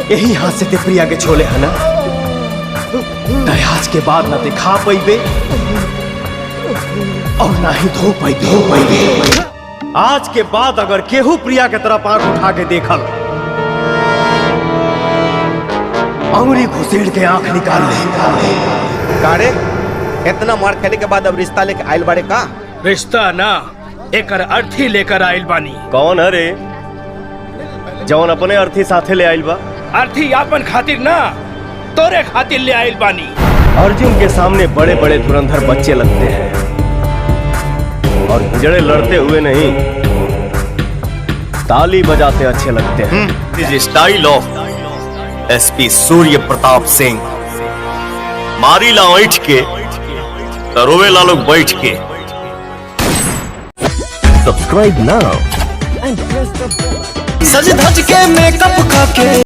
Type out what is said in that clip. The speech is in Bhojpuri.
यही हाथ से ते प्रिया के छोले है ना, आज के बाद ना ते खा पैबे और ना ही धो पैबे। आज के बाद अगर केहू प्रिया के तरफ आंख उठा के देखल, अंगुरी घुसेड़ के आंख निकाल ले। कारे इतना मार खेले के बाद अब रिश्ता लेके आयल बाड़े का? रिश्ता ना, एकर अर्थी लेकर आयल बानी। कौन है रे जौन अपने अर्थी साथे ले आयल बा? अर्थी आपन खातिर ना, तोरे खातिर ले आयल बानी। अर्जुन के सामने बड़े बड़े धुरंधर बच्चे लगते हैं और हिजड़े लड़ते हुए नहीं, ताली बजाते अच्छे लगते हैं। दिस is style of SP Surya Pratap Singh. मारी ला बैठ के, तरोवे ला लोग बैठ के। सब्सक्राइब नाउ। सज धज के मेकअप करके